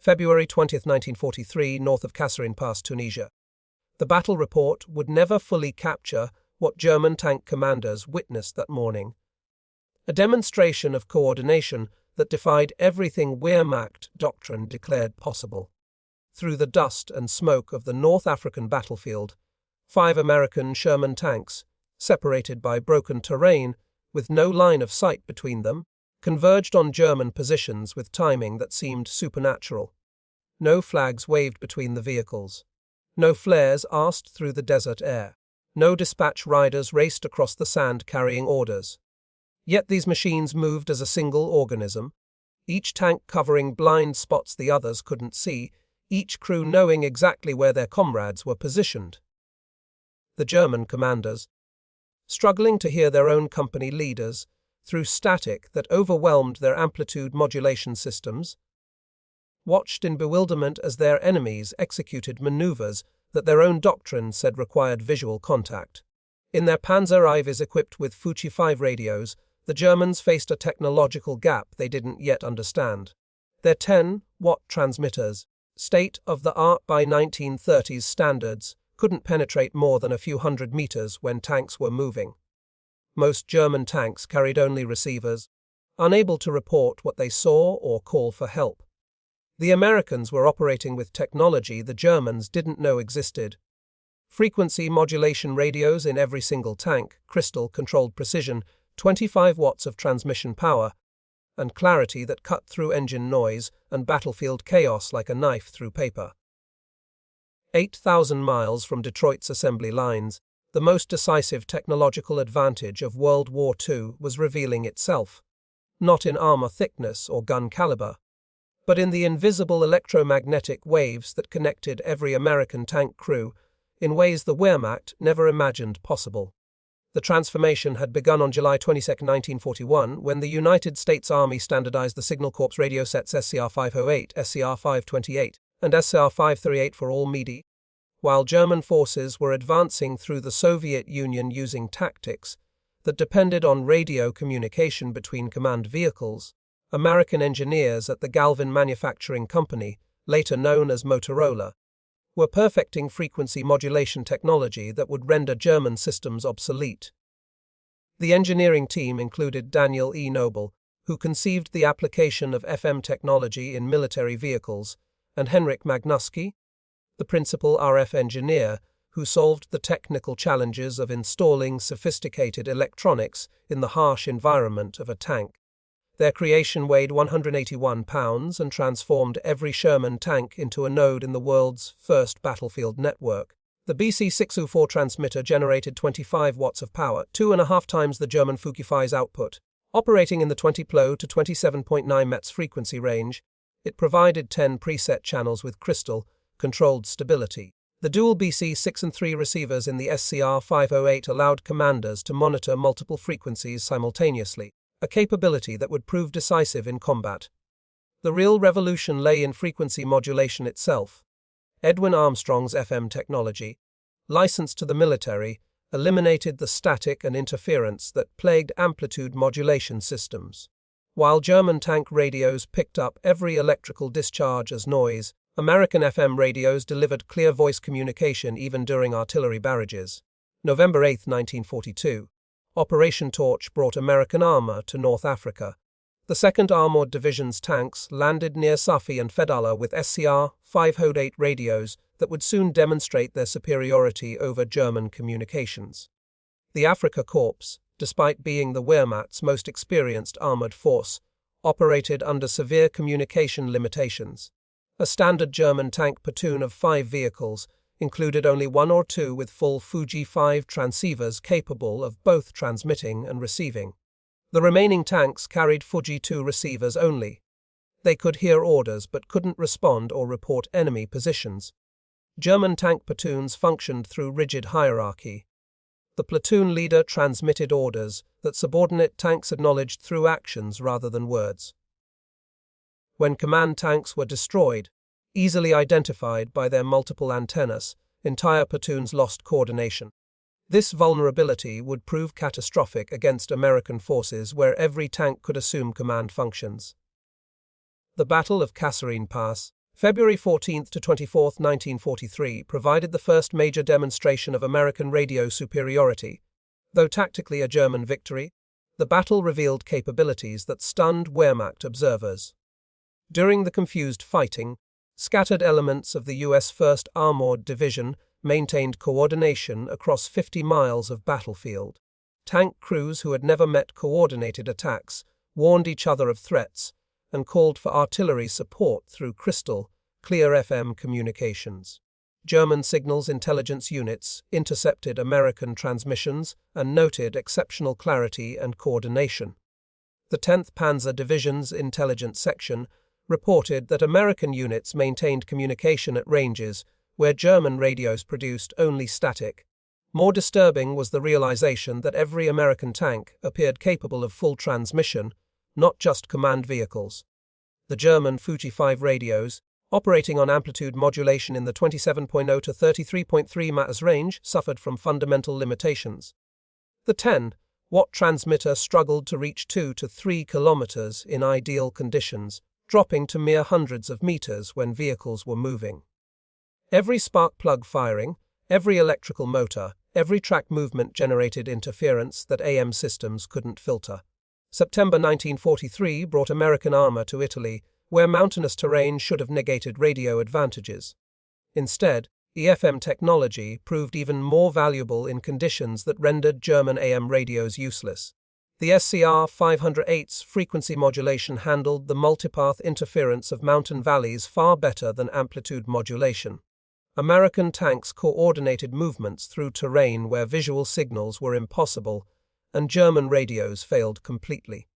February 20, 1943, north of Kasserine Pass, Tunisia. The battle report would never fully capture what German tank commanders witnessed that morning. A demonstration of coordination that defied everything Wehrmacht doctrine declared possible. Through the dust and smoke of the North African battlefield, 5 American Sherman tanks, separated by broken terrain with no line of sight between them, converged on German positions with timing that seemed supernatural. No flags waved between the vehicles. No flares asked through the desert air. No dispatch riders raced across the sand carrying orders. Yet these machines moved as a single organism, each tank covering blind spots the others couldn't see, each crew knowing exactly where their comrades were positioned. The German commanders, struggling to hear their own company leaders through static that overwhelmed their amplitude modulation systems, watched in bewilderment as their enemies executed maneuvers that their own doctrine said required visual contact. In their Panzer IVs equipped with FuG5 radios, the Germans faced a technological gap they didn't yet understand. Their 10-watt transmitters, state-of-the-art by 1930s standards, couldn't penetrate more than a few hundred meters when tanks were moving. Most German tanks carried only receivers, unable to report what they saw or call for help. The Americans were operating with technology the Germans didn't know existed. Frequency modulation radios in every single tank, crystal-controlled precision, 25 watts of transmission power, and clarity that cut through engine noise and battlefield chaos like a knife through paper. 8,000 miles from Detroit's assembly lines, the most decisive technological advantage of World War II was revealing itself, not in armor thickness or gun caliber, but in the invisible electromagnetic waves that connected every American tank crew in ways the Wehrmacht never imagined possible. The transformation had begun on July 22, 1941, when the United States Army standardized the Signal Corps radio sets SCR-508, SCR-528, and SCR-538 for all MIDI. While German forces were advancing through the Soviet Union using tactics that depended on radio communication between command vehicles, American engineers at the Galvin Manufacturing Company, later known as Motorola, were perfecting frequency modulation technology that would render German systems obsolete. The engineering team included Daniel E. Noble, who conceived the application of FM technology in military vehicles, and Henryk Magnuski, the principal RF engineer who solved the technical challenges of installing sophisticated electronics in the harsh environment of a tank. Their creation weighed 181 pounds and transformed every Sherman tank into a node in the world's first battlefield network. The BC-604 transmitter generated 25 watts of power, 2.5 times the German FuG5's output. Operating in the 20 to 27.9 Mhz frequency range, it provided 10 preset channels with crystal-controlled stability. The dual BC-6 and 3 receivers in the SCR-508 allowed commanders to monitor multiple frequencies simultaneously, a capability that would prove decisive in combat. The real revolution lay in frequency modulation itself. Edwin Armstrong's FM technology, licensed to the military, eliminated the static and interference that plagued amplitude modulation systems. While German tank radios picked up every electrical discharge as noise, American FM radios delivered clear voice communication even during artillery barrages. November 8, 1942. Operation Torch brought American armor to North Africa. The 2nd Armored Division's tanks landed near Safi and Fedala with SCR-508 radios that would soon demonstrate their superiority over German communications. The Afrika Korps, despite being the Wehrmacht's most experienced armored force, operated under severe communication limitations. A standard German tank platoon of 5 vehicles included only 1 or 2 with full FuG5 transceivers capable of both transmitting and receiving. The remaining tanks carried FuG2 receivers only. They could hear orders but couldn't respond or report enemy positions. German tank platoons functioned through rigid hierarchy. The platoon leader transmitted orders that subordinate tanks acknowledged through actions rather than words. When command tanks were destroyed, easily identified by their multiple antennas, entire platoons lost coordination. This vulnerability would prove catastrophic against American forces where every tank could assume command functions. The Battle of Kasserine Pass, February 14 to 24, 1943 provided the first major demonstration of American radio superiority. Though tactically a German victory, the battle revealed capabilities that stunned Wehrmacht observers. During the confused fighting, scattered elements of the U.S. 1st Armored Division maintained coordination across 50 miles of battlefield. Tank crews who had never met coordinated attacks warned each other of threats and called for artillery support through crystal, clear FM communications. German signals intelligence units intercepted American transmissions and noted exceptional clarity and coordination. The 10th Panzer Division's intelligence section reported that American units maintained communication at ranges where German radios produced only static. More disturbing was the realization that every American tank appeared capable of full transmission, not just command vehicles. The German FuG5 radios, operating on amplitude modulation in the 27.0 to 33.3 MHz range, suffered from fundamental limitations. The 10-watt transmitter struggled to reach 2 to 3 kilometers in ideal conditions, dropping to mere hundreds of meters when vehicles were moving. Every spark plug firing, every electrical motor, every track movement generated interference that AM systems couldn't filter. September 1943 brought American armor to Italy, where mountainous terrain should have negated radio advantages. Instead, EFM technology proved even more valuable in conditions that rendered German AM radios useless. The SCR 508's frequency modulation handled the multipath interference of mountain valleys far better than amplitude modulation. American tanks coordinated movements through terrain where visual signals were impossible, and German radios failed completely.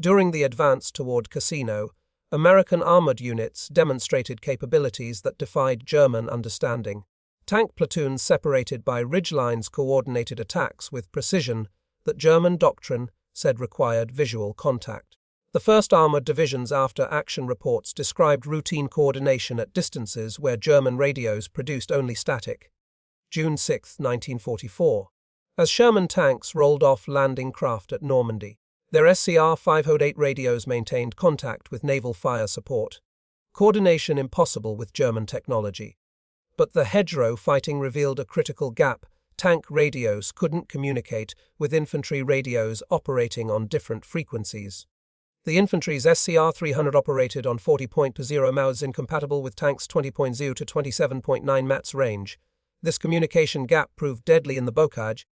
During the advance toward Cassino, American armored units demonstrated capabilities that defied German understanding. Tank platoons separated by ridgelines coordinated attacks with precision that German doctrine said required visual contact. The 1st Armored Division's after-action reports described routine coordination at distances where German radios produced only static. June 6, 1944. As Sherman tanks rolled off landing craft at Normandy, their SCR 508 radios maintained contact with naval fire support. Coordination impossible with German technology. But the hedgerow fighting revealed a critical gap. Tank radios couldn't communicate with infantry radios operating on different frequencies. The infantry's SCR 300 operated on 40.0 MHz, incompatible with tanks' 20.0 to 27.9 MHz range. This communication gap proved deadly in the bocage,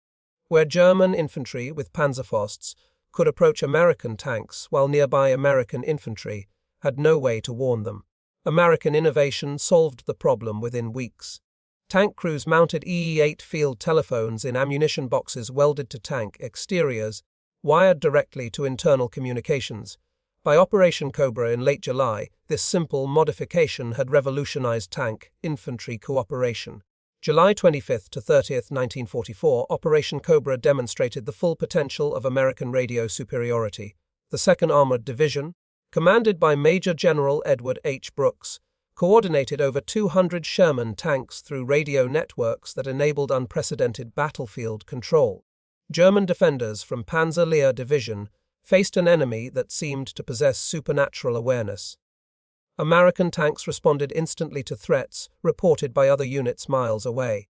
where German infantry with Panzerfausts could approach American tanks while nearby American infantry had no way to warn them. American innovation solved the problem within weeks. Tank crews mounted EE-8 field telephones in ammunition boxes welded to tank exteriors, wired directly to internal communications. By Operation Cobra in late July, this simple modification had revolutionized tank-infantry cooperation. July 25 to 30, 1944, Operation Cobra demonstrated the full potential of American radio superiority. The 2nd Armored Division, commanded by Major General Edward H. Brooks, coordinated over 200 Sherman tanks through radio networks that enabled unprecedented battlefield control. German defenders from Panzer Lehr Division faced an enemy that seemed to possess supernatural awareness. American tanks responded instantly to threats reported by other units miles away.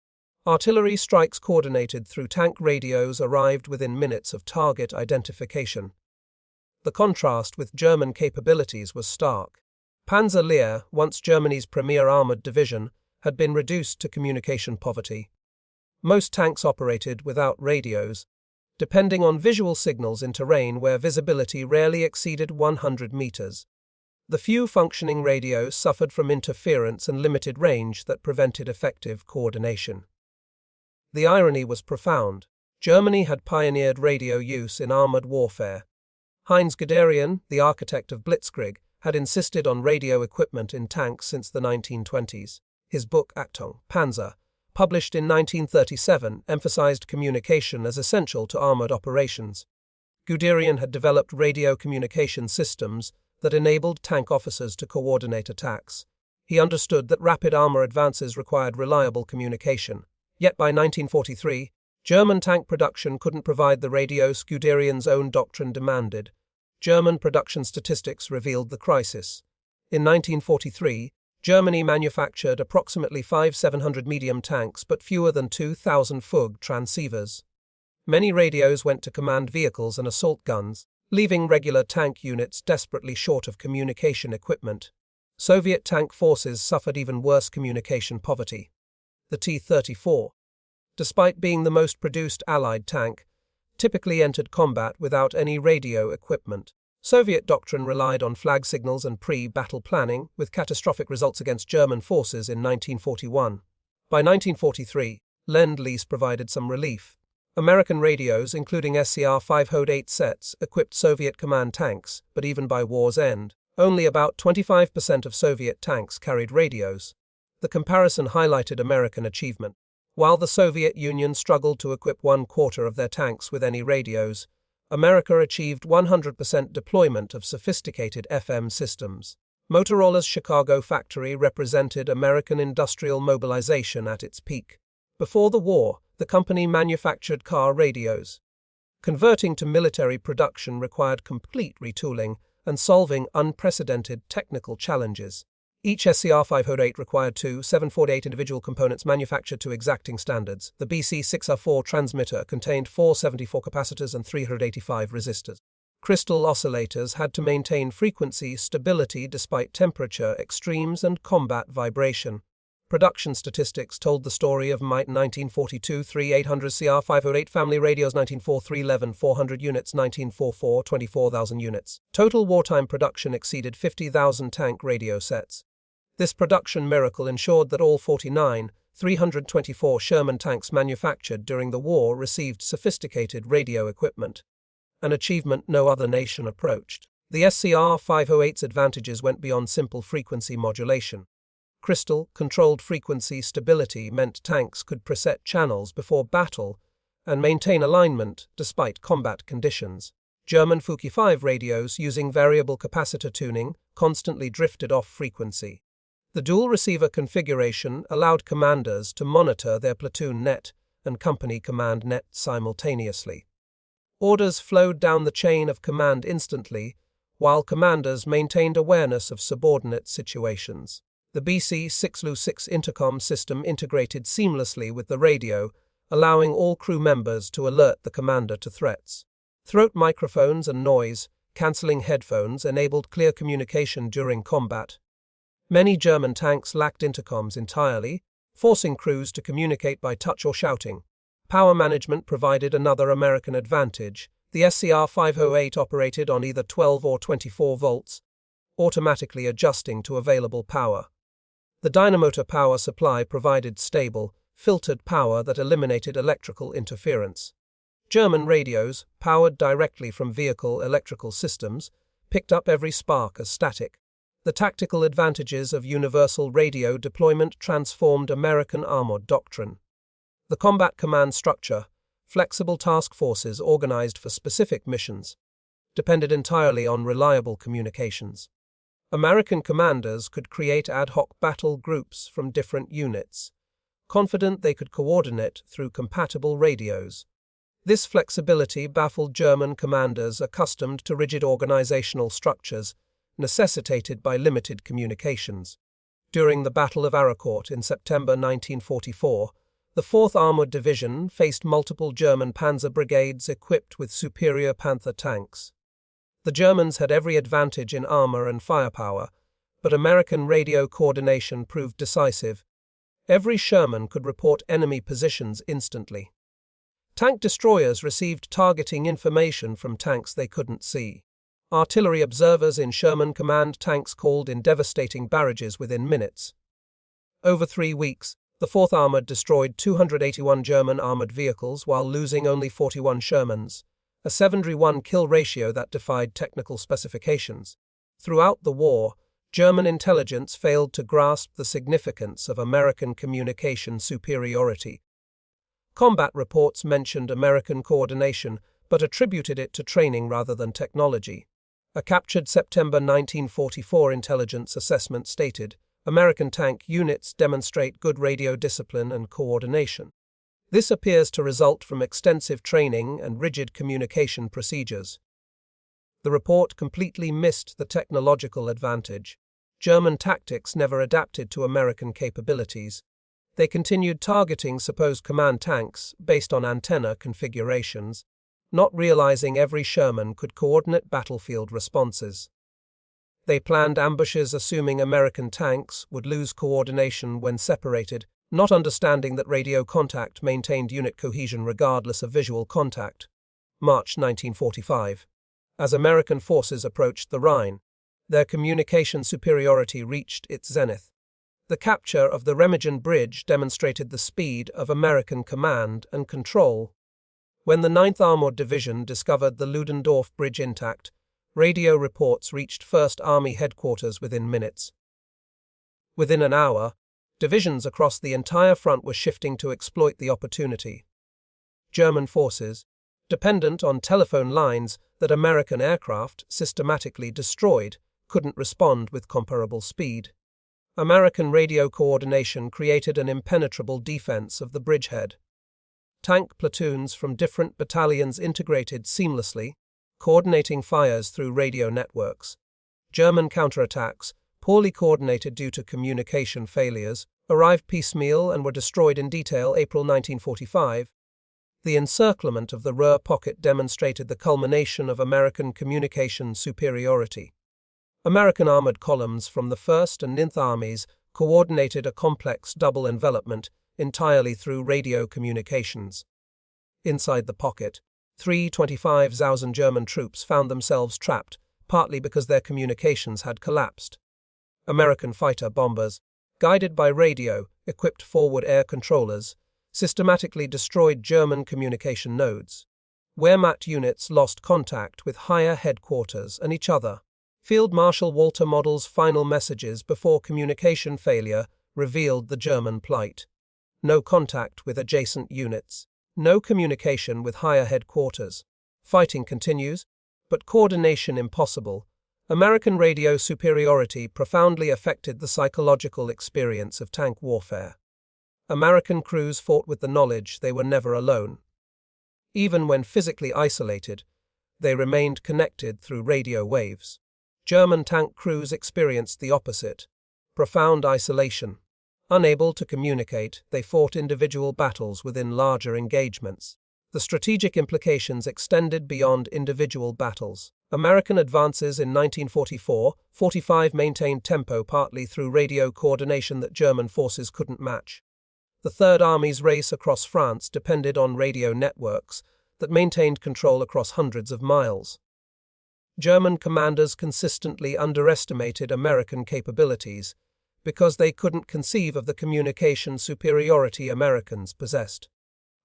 Artillery strikes coordinated through tank radios arrived within minutes of target identification. The contrast with German capabilities was stark. Panzer Lehr, once Germany's premier armored division, had been reduced to communication poverty. Most tanks operated without radios, depending on visual signals in terrain where visibility rarely exceeded 100 meters. The few functioning radios suffered from interference and limited range that prevented effective coordination. The irony was profound. Germany had pioneered radio use in armored warfare. Heinz Guderian, the architect of Blitzkrieg, had insisted on radio equipment in tanks since the 1920s. His book Achtung, Panzer, published in 1937, emphasized communication as essential to armored operations. Guderian had developed radio communication systems that enabled tank officers to coordinate attacks. He understood that rapid armor advances required reliable communication. Yet by 1943, German tank production couldn't provide the radios Guderian's own doctrine demanded. German production statistics revealed the crisis. In 1943, Germany manufactured approximately 5,700 medium tanks but fewer than 2,000 FuG transceivers. Many radios went to command vehicles and assault guns, leaving regular tank units desperately short of communication equipment. Soviet tank forces suffered even worse communication poverty. The T-34, despite being the most produced Allied tank, typically entered combat without any radio equipment. Soviet doctrine relied on flag signals and pre-battle planning, with catastrophic results against German forces in 1941. By 1943, Lend-Lease provided some relief. American radios, including SCR-508 sets, equipped Soviet command tanks, but even by war's end, only about 25% of Soviet tanks carried radios. The comparison highlighted American achievement. While the Soviet Union struggled to equip 1/4 of their tanks with any radios, America achieved 100% deployment of sophisticated FM systems. Motorola's Chicago factory represented American industrial mobilization at its peak. Before the war, the company manufactured car radios. Converting to military production required complete retooling and solving unprecedented technical challenges. Each SCR-508 required two 748 individual components manufactured to exacting standards. The BC6R4 transmitter contained 474 capacitors and 385 resistors. Crystal oscillators had to maintain frequency stability despite temperature extremes and combat vibration. Production statistics told the story of MIT 1942 3800 CR508 family radios 1943 11,400 units 1944 24,000 units. Total wartime production exceeded 50,000 tank radio sets. This production miracle ensured that all 324 Sherman tanks manufactured during the war received sophisticated radio equipment, an achievement no other nation approached. The SCR-508's advantages went beyond simple frequency modulation. Crystal, controlled frequency stability meant tanks could preset channels before battle and maintain alignment despite combat conditions. German FuG5 radios, using variable capacitor tuning, constantly drifted off frequency. The dual receiver configuration allowed commanders to monitor their platoon net and company command net simultaneously. Orders flowed down the chain of command instantly, while commanders maintained awareness of subordinate situations. The BC6Lu6 intercom system integrated seamlessly with the radio, allowing all crew members to alert the commander to threats. Throat microphones and noise-cancelling headphones enabled clear communication during combat. Many German tanks lacked intercoms entirely, forcing crews to communicate by touch or shouting. Power management provided another American advantage. The SCR-508 operated on either 12 or 24 volts, automatically adjusting to available power. The dynamotor power supply provided stable, filtered power that eliminated electrical interference. German radios, powered directly from vehicle electrical systems, picked up every spark as static. The tactical advantages of universal radio deployment transformed American armored doctrine. The combat command structure, flexible task forces organized for specific missions, depended entirely on reliable communications. American commanders could create ad hoc battle groups from different units, confident they could coordinate through compatible radios. This flexibility baffled German commanders accustomed to rigid organizational structures, necessitated by limited communications. During the Battle of Arcourt in September 1944, the 4th Armored Division faced multiple German panzer brigades equipped with superior Panther tanks. The Germans had every advantage in armor and firepower, but American radio coordination proved decisive. Every Sherman could report enemy positions instantly. Tank destroyers received targeting information from tanks they couldn't see. Artillery observers in Sherman command tanks called in devastating barrages within minutes. Over 3 weeks, the 4th Armored destroyed 281 German armored vehicles while losing only 41 Shermans, a 7-1 kill ratio that defied technical specifications. Throughout the war, German intelligence failed to grasp the significance of American communication superiority. Combat reports mentioned American coordination, but attributed it to training rather than technology. A captured September 1944 intelligence assessment stated, American tank units demonstrate good radio discipline and coordination. This appears to result from extensive training and rigid communication procedures. The report completely missed the technological advantage. German tactics never adapted to American capabilities. They continued targeting supposed command tanks based on antenna configurations, not realizing every Sherman could coordinate battlefield responses. They planned ambushes assuming American tanks would lose coordination when separated, not understanding that radio contact maintained unit cohesion regardless of visual contact. March 1945. As American forces approached the Rhine, their communication superiority reached its zenith. The capture of the Remagen Bridge demonstrated the speed of American command and control. When the 9th Armored Division discovered the Ludendorff Bridge intact, radio reports reached First Army headquarters within minutes. Within an hour, divisions across the entire front were shifting to exploit the opportunity. German forces, dependent on telephone lines that American aircraft systematically destroyed, couldn't respond with comparable speed. American radio coordination created an impenetrable defense of the bridgehead. Tank platoons from different battalions integrated seamlessly, coordinating fires through radio networks. German counterattacks, poorly coordinated due to communication failures, arrived piecemeal and were destroyed in detail April 1945. The encirclement of the Ruhr pocket demonstrated the culmination of American communication superiority. American armored columns from the 1st and 9th Armies coordinated a complex double envelopment entirely through radio communications. Inside the pocket, 325,000 German troops found themselves trapped, partly because their communications had collapsed. American fighter bombers, guided by radio-equipped forward air controllers, systematically destroyed German communication nodes. Wehrmacht units lost contact with higher headquarters and each other. Field Marshal Walter Model's final messages before communication failure revealed the German plight. No contact with adjacent units. No communication with higher headquarters. Fighting continues, but coordination impossible. American radio superiority profoundly affected the psychological experience of tank warfare. American crews fought with the knowledge they were never alone. Even when physically isolated, they remained connected through radio waves. German tank crews experienced the opposite: profound isolation. Unable to communicate, they fought individual battles within larger engagements. The strategic implications extended beyond individual battles. American advances in 1944-45 maintained tempo partly through radio coordination that German forces couldn't match. The Third Army's race across France depended on radio networks that maintained control across hundreds of miles. German commanders consistently underestimated American capabilities because they couldn't conceive of the communication superiority Americans possessed.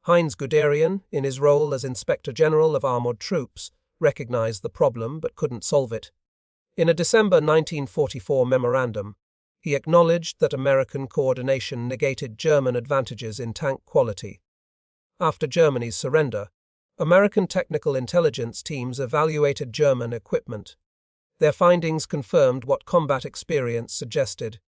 Heinz Guderian, in his role as Inspector General of Armored Troops, recognized the problem but couldn't solve it. In a December 1944 memorandum, he acknowledged that American coordination negated German advantages in tank quality. After Germany's surrender, American technical intelligence teams evaluated German equipment. Their findings confirmed what combat experience suggested.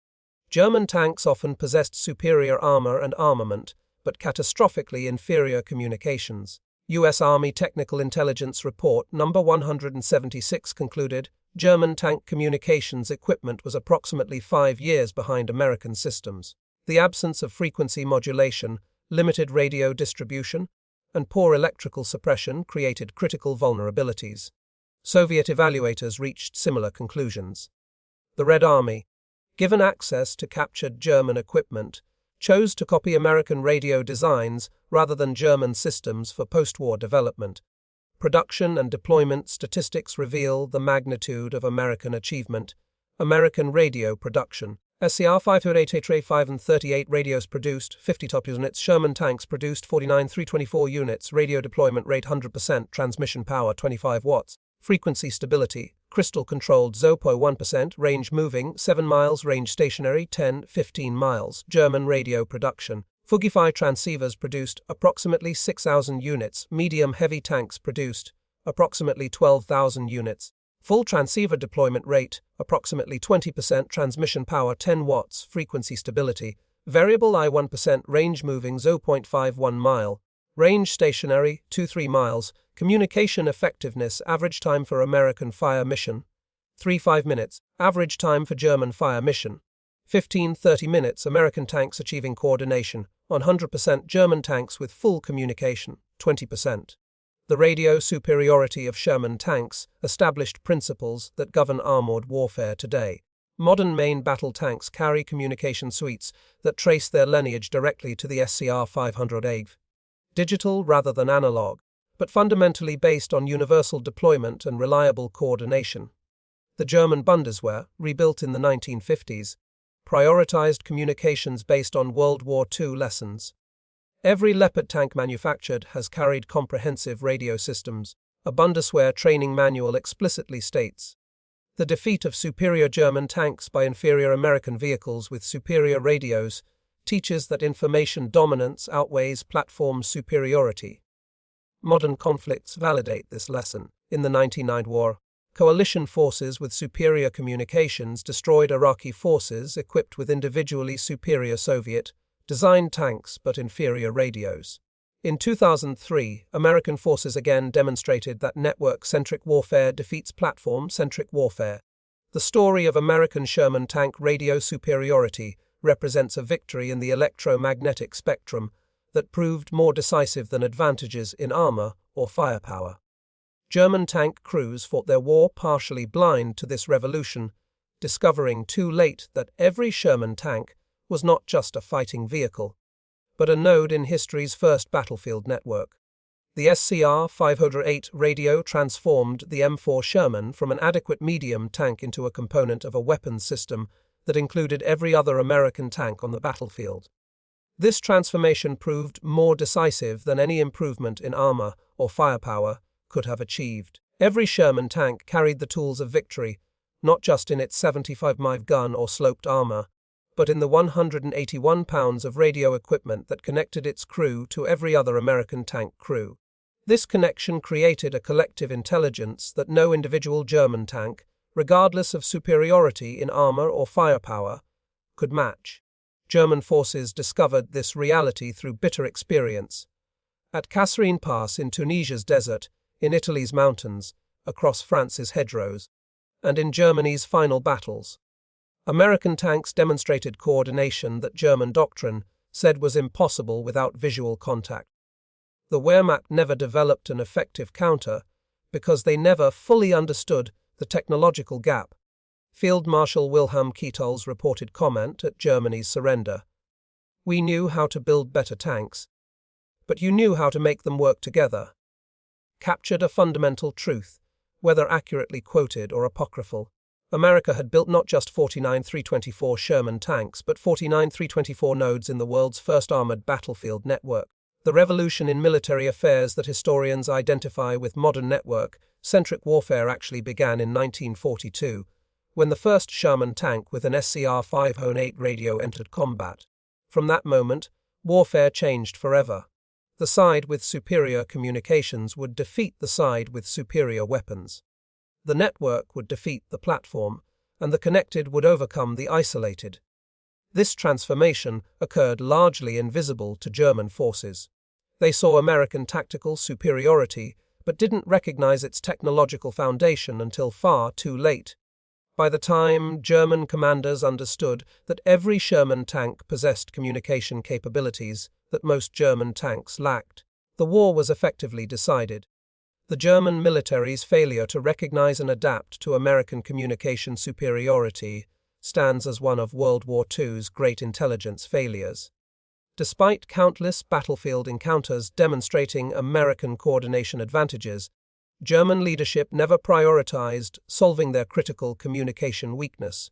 German tanks often possessed superior armor and armament, but catastrophically inferior communications. U.S. Army Technical Intelligence Report No. 176 concluded German tank communications equipment was approximately 5 years behind American systems. The absence of frequency modulation, limited radio distribution, and poor electrical suppression created critical vulnerabilities. Soviet evaluators reached similar conclusions. The Red Army, given access to captured German equipment, chose to copy American radio designs rather than German systems for post-war development. Production and deployment statistics reveal the magnitude of American achievement. American radio production. SCR 538 and 38 radios produced, 50 top units. Sherman tanks produced 49 324 units. Radio deployment rate 100%. Transmission power 25 watts. Frequency stability. Crystal controlled 0.1%. Range moving 7 miles. Range stationary 10-15 miles. German radio production. FuG5 transceivers produced approximately 6,000 units. Medium heavy tanks produced approximately 12,000 units. Full transceiver deployment rate, approximately 20%. Transmission power 10 watts. Frequency stability. Variable I 1%. Range moving 0.51 mile. Range stationary 2-3 miles. Communication effectiveness. Average time for American fire mission 3-5 minutes. Average time for German fire mission. 15-30 minutes. American tanks achieving coordination. 100% German tanks with full communication. 20%. The radio superiority of Sherman tanks established principles that govern armored warfare today. Modern main battle tanks carry communication suites that trace their lineage directly to the SCR-500 digital rather than analog, but fundamentally based on universal deployment and reliable coordination. The German Bundeswehr, rebuilt in the 1950s, prioritized communications based on World War II lessons. Every Leopard tank manufactured has carried comprehensive radio systems. A Bundeswehr training manual explicitly states, "The defeat of superior German tanks by inferior American vehicles with superior radios teaches that information dominance outweighs platform superiority." Modern conflicts validate this lesson. In the 1999 war, coalition forces with superior communications destroyed Iraqi forces equipped with individually superior Soviet-designed tanks but inferior radios. In 2003, American forces again demonstrated that network-centric warfare defeats platform-centric warfare. The story of American Sherman tank radio superiority represents a victory in the electromagnetic spectrum that proved more decisive than advantages in armor or firepower. German tank crews fought their war partially blind to this revolution, discovering too late that every Sherman tank was not just a fighting vehicle, but a node in history's first battlefield network. The SCR-508 radio transformed the M4 Sherman from an adequate medium tank into a component of a weapons system that included every other American tank on the battlefield. This transformation proved more decisive than any improvement in armor or firepower could have achieved. Every Sherman tank carried the tools of victory, not just in its 75 mm gun or sloped armor, but in the 181 pounds of radio equipment that connected its crew to every other American tank crew. This connection created a collective intelligence that no individual German tank, regardless of superiority in armor or firepower, could match. German forces discovered this reality through bitter experience. At Kasserine Pass in Tunisia's desert, in Italy's mountains, across France's hedgerows, and in Germany's final battles, American tanks demonstrated coordination that German doctrine said was impossible without visual contact. The Wehrmacht never developed an effective counter because they never fully understood the technological gap. Field Marshal Wilhelm Keitel's reported comment at Germany's surrender: "We knew how to build better tanks, but you knew how to make them work together," captured a fundamental truth, whether accurately quoted or apocryphal. America had built not just 49 324 Sherman tanks, but 49 324 nodes in the world's first armored battlefield network. The revolution in military affairs that historians identify with modern network-centric warfare actually began in 1942, when the first Sherman tank with an SCR-508 radio entered combat. From that moment, warfare changed forever. The side with superior communications would defeat the side with superior weapons. The network would defeat the platform, and the connected would overcome the isolated. This transformation occurred largely invisible to German forces. They saw American tactical superiority, but didn't recognize its technological foundation until far too late. By the time German commanders understood that every Sherman tank possessed communication capabilities that most German tanks lacked, the war was effectively decided. The German military's failure to recognize and adapt to American communication superiority stands as one of World War II's great intelligence failures. Despite countless battlefield encounters demonstrating American coordination advantages, German leadership never prioritized solving their critical communication weakness.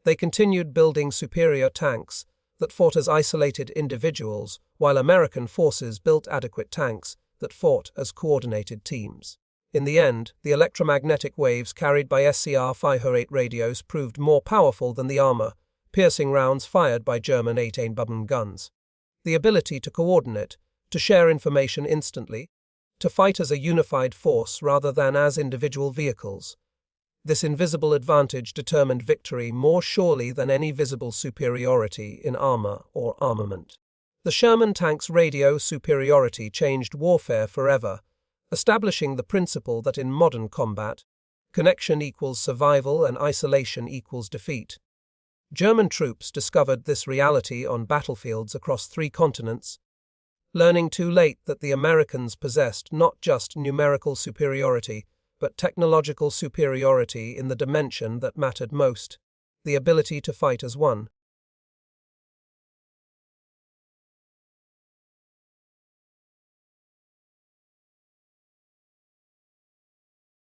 They continued building superior tanks that fought as isolated individuals, while American forces built adequate tanks that fought as coordinated teams. In the end, the electromagnetic waves carried by SCR-508 radios proved more powerful than the armor-piercing rounds fired by German 8-inch guns. The ability to coordinate, to share information instantly, to fight as a unified force rather than as individual vehicles. This invisible advantage determined victory more surely than any visible superiority in armor or armament. The Sherman tank's radio superiority changed warfare forever, establishing the principle that in modern combat, Connection equals survival and isolation equals defeat. German troops discovered this reality on battlefields across 3 continents, learning too late that the Americans possessed not just numerical superiority, but technological superiority in the dimension that mattered most: the ability to fight as one.